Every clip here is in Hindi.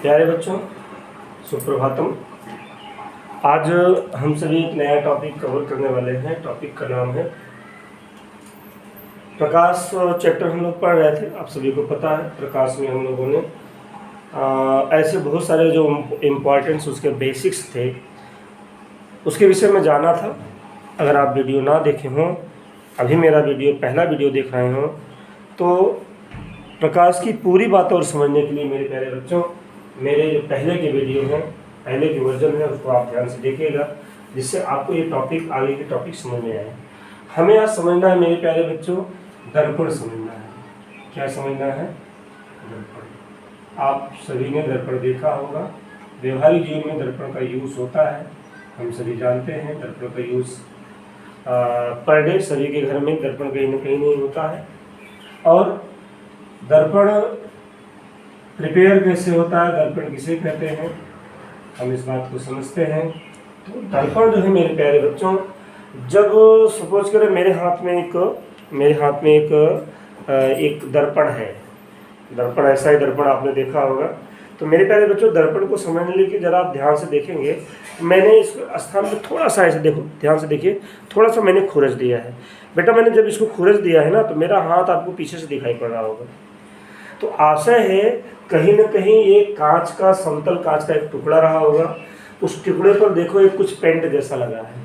प्यारे बच्चों, सुप्रभातम। आज हम सभी एक नया टॉपिक कवर करने वाले हैं। टॉपिक का नाम है प्रकाश। चैप्टर हम लोग पढ़ रहे थे, आप सभी को पता है। प्रकाश में हम लोगों ने ऐसे बहुत सारे जो इम्पोर्टेंट्स उसके बेसिक्स थे उसके विषय में जाना था। अगर आप वीडियो ना देखे हों, अभी मेरा पहला वीडियो देख रहे हों, तो प्रकाश की पूरी बात और समझने के लिए मेरे प्यारे बच्चों, मेरे जो पहले के वीडियो हैं, पहले के वर्जन है, उसको आप ध्यान से देखिएगा, जिससे आपको ये टॉपिक, आगे के टॉपिक समझ में आए। हमें आज समझना है मेरे प्यारे बच्चों, दर्पण समझना है। क्या समझना है? दर्पण। आप सभी ने दर्पण देखा होगा। व्यवहारिक जीवन में दर्पण का यूज़ होता है, हम सभी जानते हैं। दर्पण का यूज़ पर डे सभी के घर में दर्पण कहीं ना कहीं नहीं होता है। और दर्पण प्रिपेयर कैसे होता है, दर्पण किसे कहते हैं, हम इस बात को समझते हैं। तो दर्पण जो है मेरे प्यारे बच्चों, जब सपोज करें मेरे हाथ में एक दर्पण है। दर्पण, ऐसा ही दर्पण आपने देखा होगा। तो मेरे प्यारे बच्चों, दर्पण को समझने के लिए जरा आप ध्यान से देखेंगे, मैंने इस स्थान पर थोड़ा सा ऐसे देखो, ध्यान से देखिए, थोड़ा सा मैंने खुरच दिया है। बेटा मैंने जब इसको खुरच दिया है ना, तो मेरा हाथ आपको पीछे से दिखाई पड़ रहा होगा। तो आशा है कहीं ना कहीं ये कांच का, समतल कांच का एक टुकड़ा रहा होगा। उस टुकड़े पर देखो एक कुछ पेंट जैसा लगा है।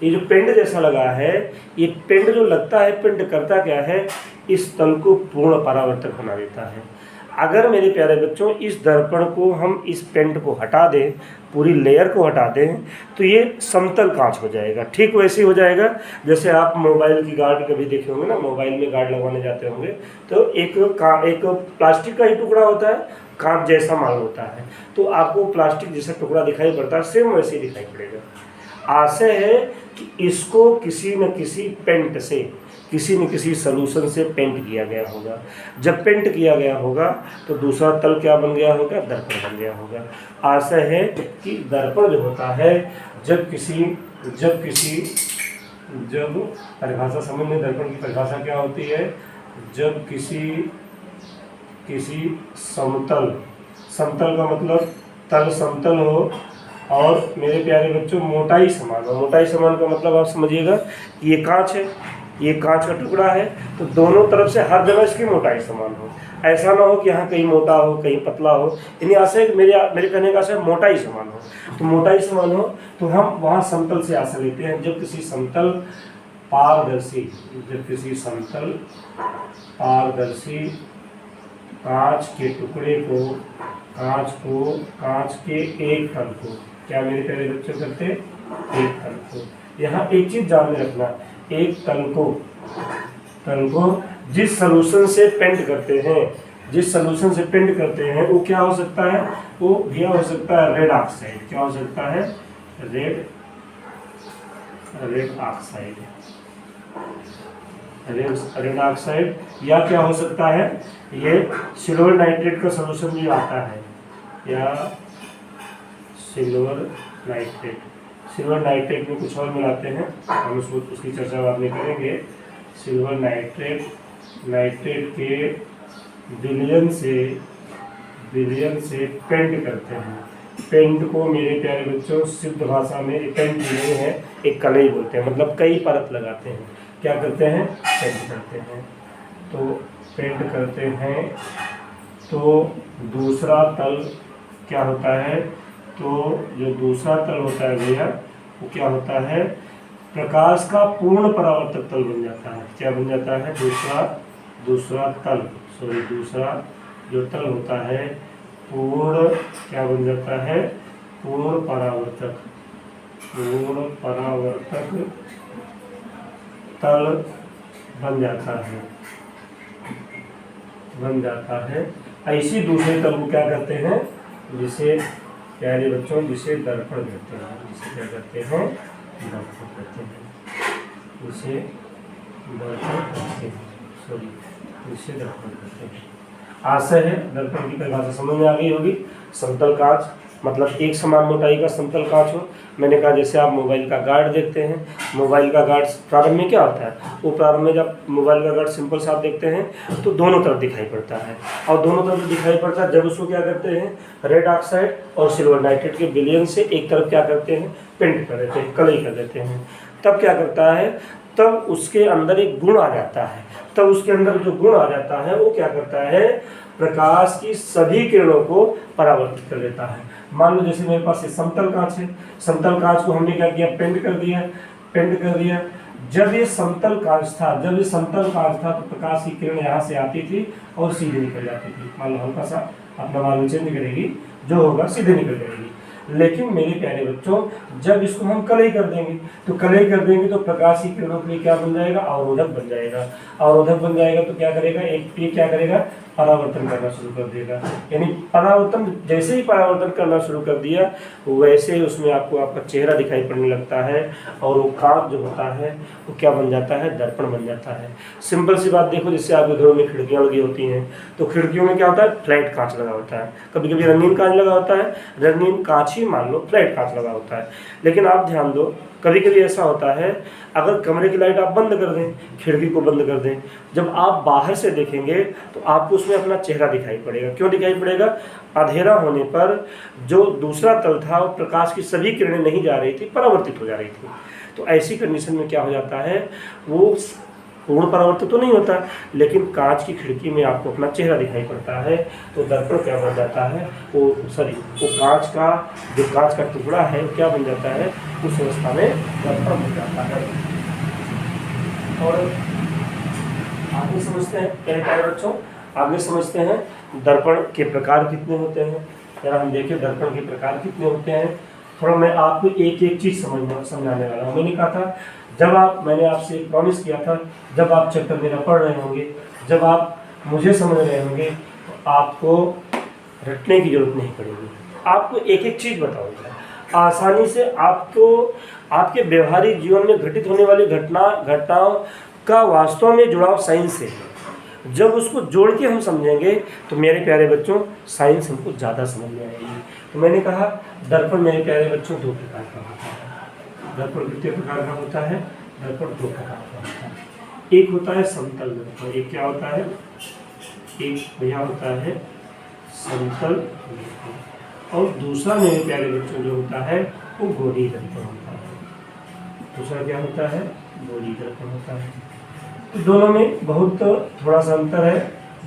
ये जो पेंट जैसा लगा है, ये पेंट जो लगता है, पेंट करता क्या है, इस तल को पूर्ण परावर्तक बना देता है। अगर मेरे प्यारे बच्चों इस दर्पण को हम इस पेंट को हटा दें, पूरी लेयर को हटा दें, तो ये समतल कांच हो जाएगा। ठीक वैसे हो जाएगा जैसे आप मोबाइल की गार्ड कभी देखे होंगे ना, मोबाइल में गार्ड लगवाने जाते होंगे, तो एक प्लास्टिक का ही टुकड़ा होता है, कांच जैसा माल होता है, तो आपको प्लास्टिक जैसा टुकड़ा दिखाई पड़ता है, सेम वैसे ही दिखाई पड़ेगा। आशय है कि इसको किसी न किसी पेंट से, किसी न किसी सलूशन से पेंट किया गया होगा। जब पेंट किया गया होगा तो दूसरा तल क्या बन गया होगा? दर्पण बन गया होगा। आशय है कि दर्पण जो होता है, जब परिभाषा समझने, दर्पण की परिभाषा क्या होती है? जब किसी समतल का मतलब तल समतल हो और मेरे प्यारे बच्चों मोटाई समान हो। मोटाई समान का मतलब आप समझिएगा कि ये कांच है, ये कांच का टुकड़ा है, तो दोनों तरफ से हर जगह इसकी मोटाई समान हो। ऐसा ना हो कि यहाँ कहीं मोटा हो, कहीं पतला हो। यानी आशय मेरे कहने का आशय मोटाई समान हो। तो मोटाई समान हो तो हम वहाँ समतल से आशय लेते हैं। जब किसी समतल पारदर्शी कांच के टुकड़े को, कांच के एक तल को, क्या मेरे प्यारे बच्चों करते हैं? एक तल को। यहाँ एक चीज ध्यान में रखना, एक तल को जिस सलूशन से पेंट करते हैं, वो क्या हो सकता है? वो भैया हो सकता है रेड ऑक्साइड। क्या हो सकता है? रेड ऑक्साइड, या क्या हो सकता है? ये सिल्वर नाइट्रेट का सलूशन भी आता है, या सिल्वर नाइट्रेट में कुछ और मिलाते हैं, हम उसकी चर्चा बाद में करेंगे। सिल्वर नाइट्रेट के विलयन से पेंट करते हैं। पेंट को मेरे प्यारे बच्चों सिद्ध भाषा में पेंट नहीं है, एक कलई बोलते हैं, मतलब कई परत लगाते हैं। क्या करते हैं? पेंट करते हैं। तो पेंट करते हैं तो दूसरा तल क्या होता है? तो जो दूसरा तल होता है भैया, वो क्या होता है? प्रकाश का पूर्ण परावर्तक तल बन जाता है। क्या बन जाता है? दूसरा जो तल होता है पूर्ण, क्या बन जाता है? पूर्ण परावर्तक तल बन जाता है। ऐसी दूसरे तल को क्या करते हैं? जिसे प्यारे बच्चों, जिसे दर्पण कहते हैं। जिसे क्या कहते हैं? दर्पण कहते हैं। आशय है दर्पण की परिभाषा समझ में आ गई होगी। समतल कांच, मतलब एक समान मोटाई का समतल कांच हो। मैंने कहा जैसे आप मोबाइल का गार्ड देखते हैं, मोबाइल का गार्ड प्रारंभ में क्या होता है, वो प्रारंभ में जब मोबाइल का गार्ड सिंपल से आप देखते हैं तो दोनों तरफ दिखाई पड़ता है, और दोनों तरफ दिखाई पड़ता है जब उसको क्या करते हैं, रेड ऑक्साइड और सिल्वर नाइट्रेट के विलयन से एक तरफ क्या करते हैं, पेंट कर देते हैं, कलई कर देते हैं। तब क्या करता है, तब उसके अंदर एक गुण आ जाता है, तब उसके अंदर जो गुण आ जाता है वो क्या करता है, प्रकाश की सभी किरणों को परावर्तित कर देता है। मान लो जैसे मेरे पास ये समतल कांच है, समतल कांच को हमने क्या किया, पेंट कर दिया, पेंट कर दिया। जब ये समतल कांच था, जब ये समतल कांच था तो प्रकाश की किरण यहाँ से आती थी और सीधे निकल जाती थी। मान लो हल्का सा अपना मान चेंज करेगी, जो होगा सीधे निकल जाएगी। लेकिन मेरे प्यारे बच्चों, जब इसको हम कलई कर देंगे, तो कलई कर देंगे तो प्रकाश की किरणों के लिए क्या बन जाएगा, अवरोधक बन जाएगा। अवरोधक बन जाएगा तो क्या करेगा, एक ये क्या करेगा, परावर्तन करना शुरू कर देगा। यानी परावर्तन, जैसे ही परावर्तन करना शुरू कर दिया वैसे ही उसमें आपको आपका चेहरा दिखाई पड़ने लगता है, और वो कांच जो होता है वो क्या बन जाता है, दर्पण बन जाता है। सिंपल सी बात देखो, जैसे आपके घरों में खिड़कियाँ लगी होती हैं, तो खिड़कियों में क्या होता है, फ्लैट कांच लगा होता है, कभी कभी रंगीन कांच लगा होता है, रंगीन कांच ही मान लो, फ्लैट कांच लगा होता है। लेकिन आप ध्यान दो, कभी कभी ऐसा होता है, अगर कमरे की लाइट आप बंद कर दें, खिड़की को बंद कर दें, जब आप बाहर से देखेंगे तो आपको उसमें अपना चेहरा दिखाई पड़ेगा। क्यों दिखाई पड़ेगा, अंधेरा होने पर जो दूसरा तल था वो प्रकाश की सभी किरणें नहीं जा रही थी, परावर्तित हो जा रही थी। तो ऐसी कंडीशन में क्या हो जाता है, वो पूर्ण परावर्तित तो नहीं होता, लेकिन कांच की खिड़की में आपको अपना चेहरा दिखाई पड़ता है। तो दर्पण क्या बन जाता है, वो कांच का, जो कांच का टुकड़ा है क्या बन जाता है, उस अवस्था में दर्पण बन जाता है। और आगे समझते हैं, क्या बच्चों, आगे समझते हैं दर्पण के प्रकार कितने होते हैं। जरा हम देखें दर्पण के प्रकार कितने होते हैं। थोड़ा मैं आपको एक एक चीज़ समझाने वाला हूँ। मैंने कहा था, जब आप, मैंने आपसे प्रॉमिस किया था, जब आप चैप्टर मेरा पढ़ रहे होंगे, जब आप मुझे समझ रहे होंगे, तो आपको रटने की जरूरत नहीं पड़ेगी, आपको एक एक चीज़ बताऊंगा आसानी से। आपको आपके व्यवहारिक जीवन में घटित होने वाली घटनाओं का वास्तव में जुड़ाव साइंस से है। जब उसको जोड़ के हम समझेंगे तो मेरे प्यारे बच्चों साइंस हमको ज़्यादा समझ में आएगी। तो मैंने कहा दर्पण मेरे प्यारे बच्चों दो प्रकार का होता है। दर्पण कितने प्रकार का होता है, दर्पण दो प्रकार का होता है। एक होता है समतल दर्पण, एक क्या होता है, एक भैया होता है समतल दर्पण, और दूसरा मेरे प्यारे बच्चों जो होता है वो गोली दर्पण होता है। दूसरा क्या होता है, गोली दर्पण होता है। तो दोनों में बहुत थोड़ा सा अंतर है,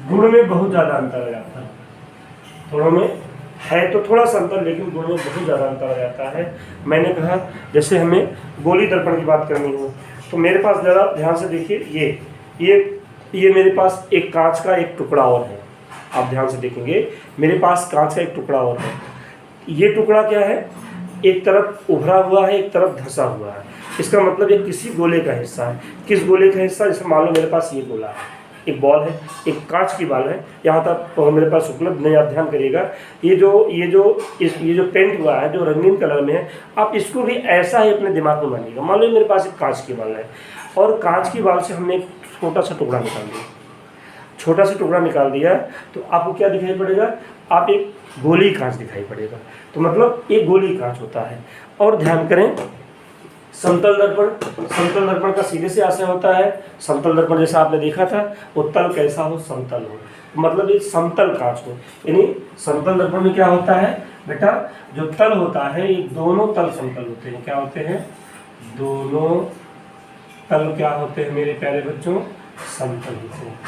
गुण में बहुत ज़्यादा अंतर आ जाता है। दोनों में है तो थोड़ा सा अंतर, लेकिन गुण में बहुत ज़्यादा अंतर आ जाता है। मैंने कहा जैसे हमें गोली दर्पण की बात करनी हो तो मेरे पास ज़रा ध्यान से देखिए, ये मेरे पास एक कांच का एक टुकड़ा और है। आप ध्यान से देखेंगे मेरे पास कांच का एक टुकड़ा और है। ये टुकड़ा क्या है, एक तरफ उभरा हुआ है, एक तरफ धंसा हुआ है। इसका मतलब ये किसी गोले का हिस्सा है। किस गोले का हिस्सा, जैसे मान लो मेरे पास ये गोला है, एक बॉल है, एक कांच की बॉल है, यहाँ तक तो मेरे पास उपलब्ध नहीं। आप ध्यान करिएगा, ये जो पेंट हुआ है, जो रंगीन कलर में है, आप इसको भी ऐसा ही अपने दिमाग में मानिएगा। मान लो मेरे पास एक कांच की बॉल है, और कांच की बॉल से हमने एक छोटा सा टुकड़ा निकाल दिया, छोटा सा टुकड़ा निकाल दिया, तो आपको क्या दिखाई पड़ेगा, आप एक गोली कांच दिखाई पड़ेगा। तो मतलब एक गोली कांच होता है। और ध्यान करें, समतल दर्पण का सीधे से आशय होता है। समतल दर्पण जैसा आपने देखा था, वो तल कैसा हो, समतल हो, मतलब एक समतल कांच हो। यानी समतल दर्पण में क्या होता है बेटा, जो तल होता है, ये दोनों तल समतल होते हैं। क्या होते हैं, दोनों तल क्या होते हैं मेरे प्यारे बच्चों, समतल होते हैं।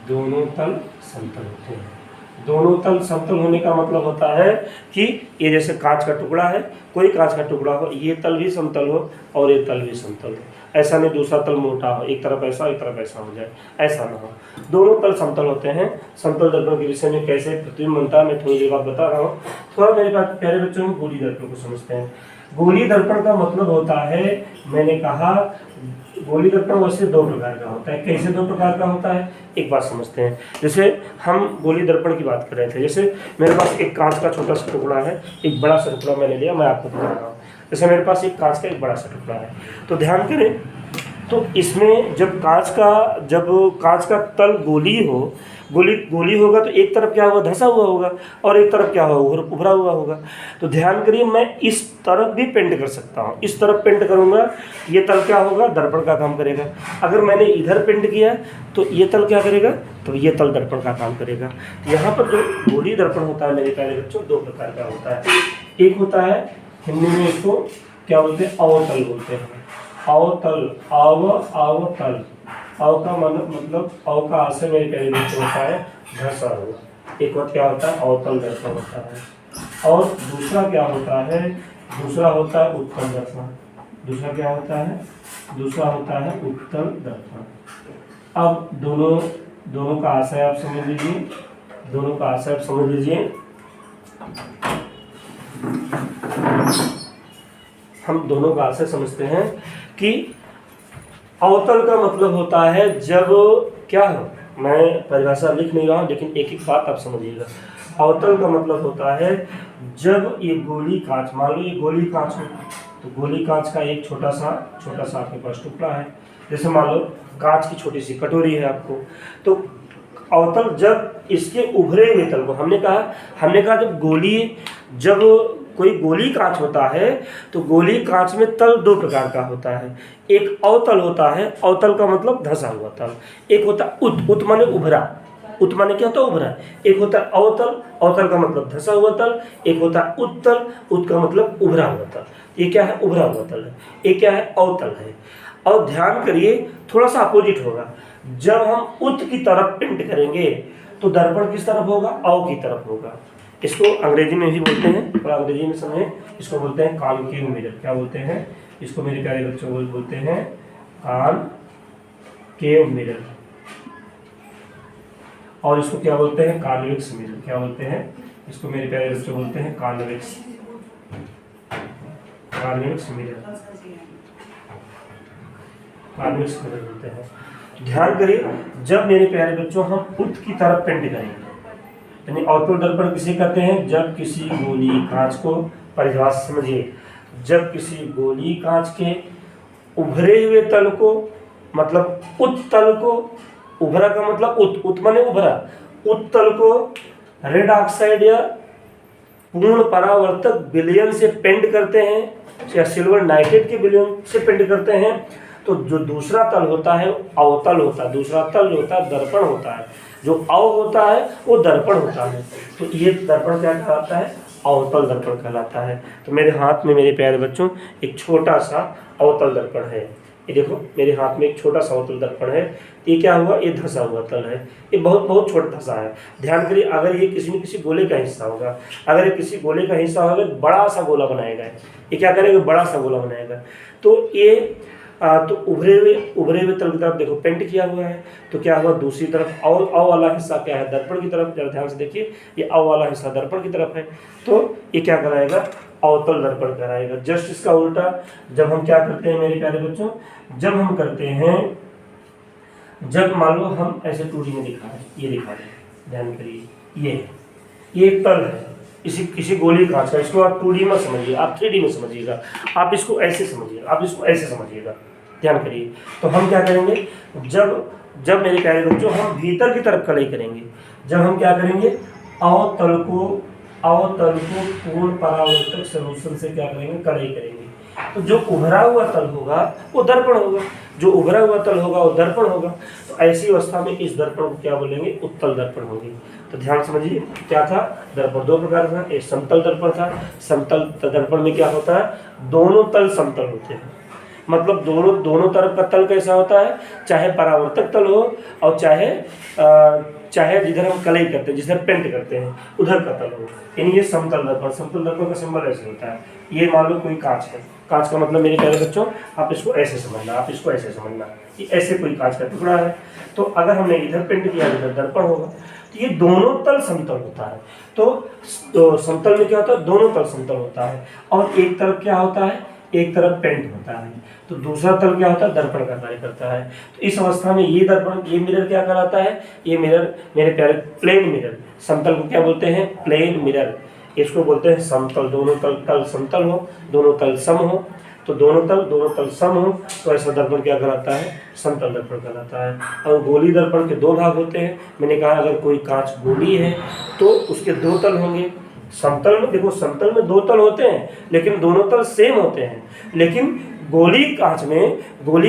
दोनों तल समतल होते हैं। दोनों तल समतल होने का मतलब होता है कि ये जैसे कांच का टुकड़ा है, कोई कांच का टुकड़ा हो, ये तल भी समतल हो और ये तल भी समतल हो। ऐसा नहीं दूसरा तल मोटा हो, एक तरफ ऐसा एक तरफ ऐसा हो जाए, ऐसा ना हो। दोनों तल समतल होते हैं। समतल दर्पण के विषय में कैसे प्रतिबिंब बनता है मैं थोड़ी देर बाद बता रहा हूँ। थोड़ा मेरे पास प्यारे बच्चों में गोली दर्पण को समझते हैं। गोली दर्पण का मतलब होता है, मैंने कहा गोली दर्पण वैसे दो प्रकार का होता है। कैसे दो प्रकार का होता है, एक बात समझते हैं। जैसे हम गोली दर्पण की बात कर रहे थे, जैसे मेरे पास एक कांच का छोटा सा टुकड़ा है, एक बड़ा सा टुकड़ा मैंने लिया, मैं आपको दिखा रहा हूँ। जैसे मेरे पास एक कांच का एक बड़ा सा टुकड़ा है, तो ध्यान करें, तो इसमें जब कांच का तल गोली हो, गोली गोली होगा तो एक तरफ क्या होगा, धंसा हुआ होगा, और एक तरफ क्या होगा, उभरा हुआ होगा। तो ध्यान करिए, मैं इस तरफ भी पेंट कर सकता हूँ, इस तरफ पेंट करूँगा, ये तल क्या होगा, दर्पण का काम करेगा। अगर मैंने इधर पेंट किया तो ये तल क्या करेगा, तो ये तल दर्पण का काम करेगा। यहाँ पर जो गोली दर्पण होता है मेरे प्यारे बच्चों, दो प्रकार का होता है। एक होता है, हिंदी में इसको क्या बोलते हैं, अवतल बोलते हैं। अवतल, अवतल, अव का मतलब अव का आशय मेरे प्यारे बच्चों होता है धंसा हुआ। एक और क्या होता है, अवतल दर्पण होता है। और दूसरा क्या होता है, दूसरा होता है उत्तल दर्पण। दूसरा क्या होता है, दूसरा होता है उत्तल दर्पण। अब दोनों का आशय आप समझ लीजिए, दोनों का आशय आप समझ लीजिए। हम दोनों का आशय समझते हैं कि अवतल का मतलब होता है जब क्या हो, मैं परिभाषा लिख नहीं रहा हूँ लेकिन एक एक बात आप समझिएगा। अवतल का मतलब होता है जब ये गोली कांच, मान लो ये गोली कांच है, तो गोली कांच का एक छोटा सा आपके पास टुकड़ा है। जैसे मान लो कांच की छोटी सी कटोरी है आपको, तो अवतल जब इसके उभरे हुए तल को, हमने कहा जब कोई गोली कांच होता है तो गोली कांच में तल दो प्रकार का होता है। एक अवतल होता है, अवतल का मतलब धंसा हुआ तल। एक होता है उत माने उभरा, उत माने क्या होता है, उभरा। एक होता है अवतल, अवतल का मतलब धंसा हुआ तल। एक होता है उत्तल, उत का मतलब उभरा हुआ तल। ये क्या है, उभरा हुआ तल है। ये क्या है, अवतल है। और ध्यान करिए, थोड़ा सा अपोजिट होगा। जब हम उत की तरफ पेंट करेंगे तो दर्पण किस तरफ होगा, अव की तरफ होगा। इसको अंग्रेजी में भी बोलते हैं, और अंग्रेजी में समझें, इसको बोलते हैं कॉनकेव मिरर। क्या बोलते हैं इसको मेरे प्यारे बच्चों को, बोलते हैं कॉनकेव मिरर। और इसको क्या बोलते हैं, कॉन्वेक्स मिरर। क्या बोलते हैं इसको मेरे प्यारे बच्चों, बोलते हैं कॉन्वेक्स मिरर, कॉन्वेक्स मिरर बोलते हैं। ध्यान करिए, जब मेरे प्यारे बच्चों हम उत की तरफ पेंट करेंगे, यानी अवतल दर्पण किसे कहते हैं, जब किसी गोली कांच को, परिभाषा समझिए, जब किसी गोली कांच के उभरे हुए तल को, मतलब उत्तल को, उभरा का मतलब उत माने उभरा, उत्तल को रेड ऑक्साइड या पूर्ण परावर्तक विलयन से पेंट करते हैं, या सिल्वर नाइट्रेट के विलयन से पेंट करते हैं, तो जो दूसरा तल होता है अवतल होता है, दूसरा तल होता है दर्पण होता है। जो अव होता है वो दर्पण होता है। तो ये दर्पण क्या कहलाता है, अवतल दर्पण कहलाता है। तो मेरे हाथ में मेरे प्यारे बच्चों एक छोटा सा अवतल दर्पण है। ये देखो मेरे हाथ में एक छोटा सा अवतल दर्पण है। ये क्या हुआ, ये धंसा हुआ तल है। ये बहुत छोटा धंसा है। ध्यान करिए, अगर ये किसी न किसी गोले का हिस्सा होगा, अगर ये किसी गोले का हिस्सा होगा, बड़ा सा गोला बनाएगा। ये क्या करेगा, बड़ा सा गोला बनाएगा। तो ये तो उभरे हुए तल की तरफ देखो पेंट किया हुआ है। तो क्या हुआ, दूसरी तरफ अव वाला हिस्सा क्या है, दर्पण की तरफ। जरा ध्यान से देखिए, ये अव वाला हिस्सा दर्पण की तरफ है, तो ये क्या कराएगा, अवतल दर्पण कराएगा। जस्ट इसका उल्टा, जब हम क्या करते हैं मेरे प्यारे बच्चों, जब हम करते हैं, जब मान लो हम ऐसे 2D में दिखा रहे, ये दिखा रहे, ध्यान करिए, ये एक तल है किसी गोली कांच का। इसको आप 2D में समझिए, आप 3D में समझिएगा, आप इसको ऐसे समझिएगा, आप इसको ऐसे समझिएगा। ध्यान करिए, तो हम क्या करेंगे, जब मेरे प्यारे बच्चों हम भीतर की तरफ कलई करेंगे, जब हम क्या करेंगे, अवतल को पूर्ण परावर्तक सॉल्यूशन से क्या करेंगे, कलई करेंगे। तो जो उभरा हुआ तल होगा वो दर्पण होगा, जो उभरा हुआ तल होगा वो दर्पण होगा। तो ऐसी अवस्था में इस दर्पण को क्या बोलेंगे, उत्तल दर्पण होगी। तो ध्यान समझिए, क्या था, दर्पण दो प्रकार का, एक समतल दर्पण था। समतल दर्पण में क्या होता है, दोनों तल समतल होते हैं। मतलब दोनों तरफ का तल कैसा होता है, चाहे परावर्तक तल हो और चाहे जिधर हम कलई करते हैं, जिधर पेंट करते हैं उधर का तल हो, यानी ये समतल दर्पण का सिंबल ऐसे होता है। ये मान लो कोई कांच है, कांच का मतलब मेरे प्यारे बच्चों आप इसको ऐसे समझना, आप इसको ऐसे समझना, ये ऐसे कोई कांच का टुकड़ा है। तो अगर हमने इधर पेंट किया इधर दर्पण होगा, तो ये दोनों तल समतल होता है। तो समतल में क्या होता है, दोनों तल समतल होता है, और एक तरफ क्या होता है, एक तरफ पेंट होता है, तो दूसरा तल क्या होता है, दर्पण का कार्य करता है। तो इस अवस्था में ये दर्पण, ये मिरर क्या कहलाता है, ये मिरर मेरे प्यारे प्लेन मिरर, समतल को क्या बोलते हैं, प्लेन मिरर। इसको बोलते हैं समतल, दोनों तल समतल हो, दोनों तल सम हो, तो दोनों तल सम हो तो ऐसा दर्पण क्या कहलाता है, समतल दर्पण कहलाता है। और गोली दर्पण के दो भाग होते हैं। मैंने कहा अगर कोई कांच गोली है तो उसके दो तल होंगे। समतल में देखो, समतल में दो तल होते हैं लेकिन दोनों तल सेम होते हैं। लेकिन गोली कांच में जो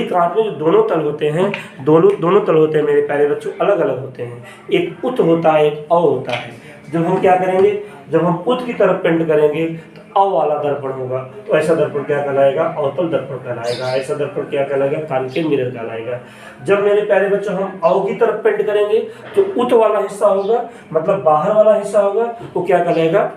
दोनों तल होते हैं, दोनों तल होते हैं मेरे प्यारे बच्चों, अलग अलग होते हैं। एक उत होता है, एक अव होता है। जब हम क्या करेंगे, जब हम उत की तरफ पेंट करेंगे तो अव वाला दर्पण होगा, तो ऐसा दर्पण क्या कहलाएगा, अवतल दर्पण कहलाएगा। ऐसा दर्पण क्या कहलाएगा, कॉन्केव मिरर कहलाएगा। जब मेरे प्यारे बच्चों हम अव की तरफ पेंट करेंगे तो उत वाला हिस्सा होगा, मतलब बाहर वाला हिस्सा होगा, वो क्या कहलाएगा,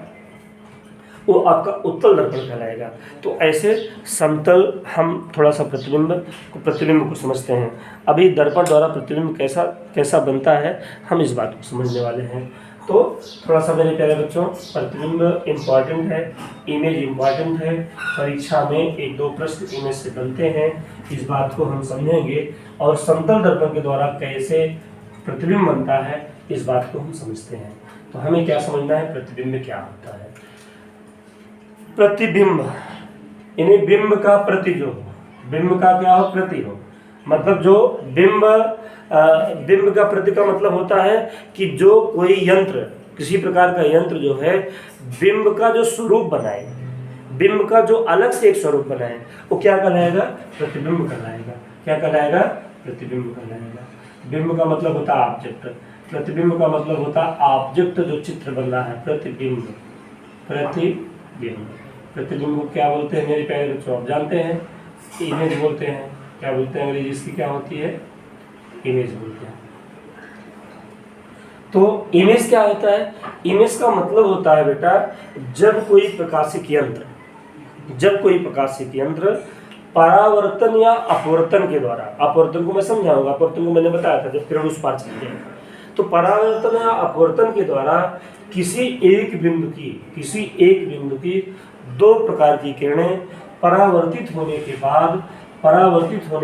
वो आपका उत्तल दर्पण कहलाएगा। तो ऐसे समतल हम थोड़ा सा प्रतिबिंब को समझते हैं। अभी दर्पण द्वारा प्रतिबिंब कैसा बनता है, हम इस बात को समझने वाले हैं। तो थोड़ा सा मेरे प्यारे बच्चों, प्रतिबिंब इम्पॉर्टेंट है, इमेज इम्पॉर्टेंट है। परीक्षा में एक दो प्रश्न इमेज से बनते हैं, इस बात को हम समझेंगे। और समतल दर्पण के द्वारा कैसे प्रतिबिंब बनता है, इस बात को हम समझते हैं। तो हमें क्या समझना है, प्रतिबिंब क्या होता है। प्रतिबिंब यानी बिंब का प्रति, जो बिंब का क्या हो, प्रति हो, मतलब जो बिंब का प्रति का मतलब होता है कि जो कोई यंत्र, किसी प्रकार का यंत्र जो है बिंब का जो स्वरूप बनाए, बिंब का जो अलग से एक स्वरूप बनाए, वो क्या कहलाएगा, प्रतिबिंब कहलाएगा। क्या कहलाएगा, प्रतिबिंब कहलाएगा। बिंब का मतलब होता है ऑब्जेक्ट, प्रतिबिंब का मतलब होता है ऑब्जेक्ट जो चित्र बन रहा है, प्रतिबिंब। प्रतिबिंब को क्या बोलते हैं मेरे प्यारे बच्चों, आप जानते हैं, इमेज बोलते हैं। क्या बोलते हैं अंग्रेजी इसकी, क्या होती है, इमेज बोलते हैं। तो इमेज क्या होता है, इमेज का मतलब होता है बेटा, जब कोई प्रकाशिक यंत्र परावर्तन या अपवर्तन के द्वारा, अपवर्तन को मैं समझाऊंगा, अपवर्तन को मैंने बताया था जब किरण उस पार चलते हैं, तो परावर्तन या अपवर्तन के द्वारा किसी एक बिंदु की दो प्रकार की किरणें परावर्तित होने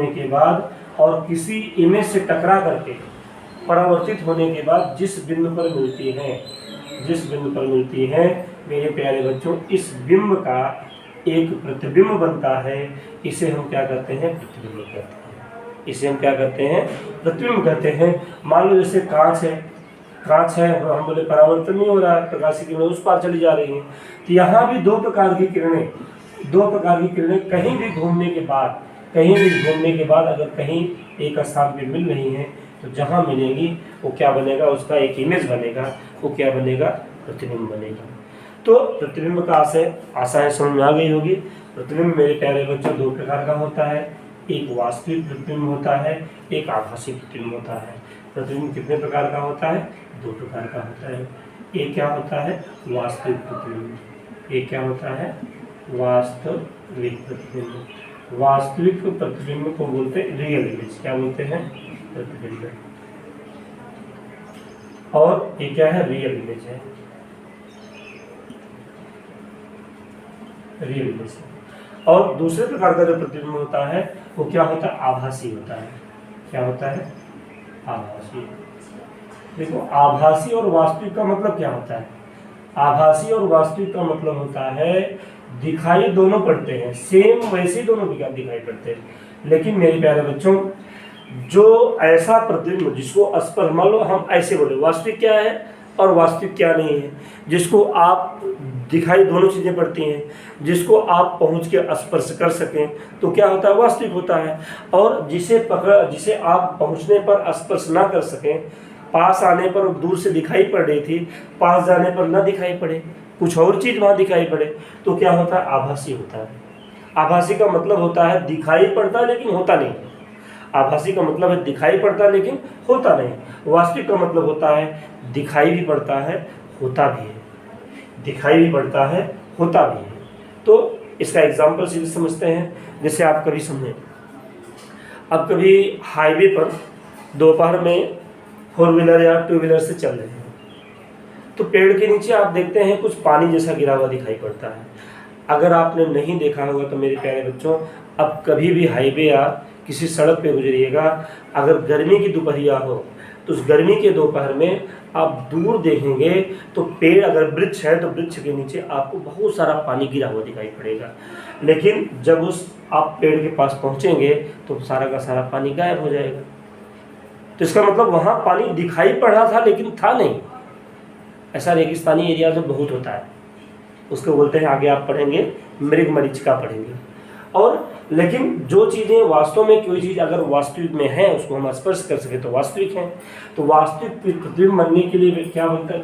के बाद और किसी इमेज से टकरा करके परावर्तित होने के बाद जिस बिंदु पर मिलती हैं मेरे प्यारे बच्चों, इस बिंब का एक प्रतिबिंब बनता है। इसे हम क्या कहते हैं, प्रतिबिंब कहते हैं। इसे हम क्या कहते हैं, प्रतिबिंब कहते हैं। मान लो जैसे कांच है, हम बोले परावर्तन नहीं हो रहा है, प्रकाश की किरणें उस पार चली जा रही हैं, तो यहाँ भी दो प्रकार की किरणें कहीं भी घूमने के बाद अगर कहीं एक स्थान पे मिल रही हैं, तो जहाँ मिलेंगी वो क्या बनेगा, उसका एक इमेज बनेगा, वो क्या बनेगा, प्रतिबिंब बनेगा। तो प्रतिबिंब का आशय समझ में आ गई होगी। प्रतिबिंब मेरे प्यारे बच्चों दो प्रकार का होता है, एक वास्तविक प्रतिबिंब होता है, एक आभासी प्रतिबिंब होता है। प्रतिबिंब कितने प्रकार का होता है, दो प्रकार का होता है। एक क्या होता है, वास्तविक प्रतिबिंब। एक क्या होता है, वास्तविक प्रतिबिंब। वास्तविक प्रतिबिंब को बोलते हैं रियल इमेज। क्या बोलते हैं, प्रतिबिंब। और ये क्या है, रियल इमेज है, रियल इमेज। और दूसरे प्रकार का जो प्रतिबिंब होता है वो क्या होता है, आभासी होता है। क्या होता है, आभासी। देखो, आभासी और वास्तविक का मतलब क्या होता है, आभासी और वास्तविक का मतलब होता है दिखाई दोनों पड़ते हैं, सेम वैसे दोनों दिखाई पड़ते हैं, लेकिन मेरे प्यारे बच्चों जो ऐसा प्रतिबिंब जिसको स्पर्श, मान लो हम ऐसे बोले वास्तविक क्या है और वास्तविक क्या नहीं है, जिसको आप दिखाई दोनों चीज़ें पड़ती हैं, जिसको आप पहुंच के स्पर्श कर सकें तो क्या होता है, वास्तविक होता है। और जिसे आप पहुंचने पर स्पर्श ना कर सकें, पास आने पर दूर से दिखाई पड़ रही थी, पास जाने पर ना दिखाई पड़े, कुछ और चीज़ वहाँ दिखाई पड़े, तो क्या होता है, आभासी होता है। आभासी का मतलब होता है दिखाई पड़ता लेकिन होता नहीं। आभासी का मतलब है दिखाई पड़ता लेकिन होता नहीं। वास्तविक का मतलब होता है दिखाई भी पड़ता है, होता भी है, दिखाई भी पड़ता है, होता भी है। तो इसका एग्जाम्पल सीधे समझते हैं। जैसे आप कभी समझें, अब कभी हाईवे पर दोपहर में 4 व्हीलर या 2 व्हीलर से चल रहे हैं, तो पेड़ के नीचे आप देखते हैं कुछ पानी जैसा गिरा हुआ दिखाई पड़ता है। अगर आपने नहीं देखा होगा तो मेरे प्यारे बच्चों, अब कभी भी हाईवे या किसी सड़क पे गुजरिएगा, अगर गर्मी की दोपहरिया हो तो उस गर्मी के दोपहर में आप दूर देखेंगे तो पेड़, अगर वृक्ष है तो वृक्ष के नीचे आपको बहुत सारा पानी गिरा हुआ दिखाई पड़ेगा, लेकिन जब उस आप पेड़ के पास पहुंचेंगे तो सारा का सारा पानी गायब हो जाएगा। तो इसका मतलब वहाँ पानी दिखाई पड़ रहा था लेकिन था नहीं। ऐसा रेगिस्तानी एरिया में बहुत होता है, उसको बोलते हैं, आगे आप पढ़ेंगे मृगमरीचिका पढ़ेंगे। और लेकिन जो चीज़ें वास्तव में, कोई चीज़ अगर वास्तविक में है उसको हम स्पर्श कर सके तो वास्तविक है। तो वास्तविक प्रतिबिंब बनने के लिए क्या बनता है,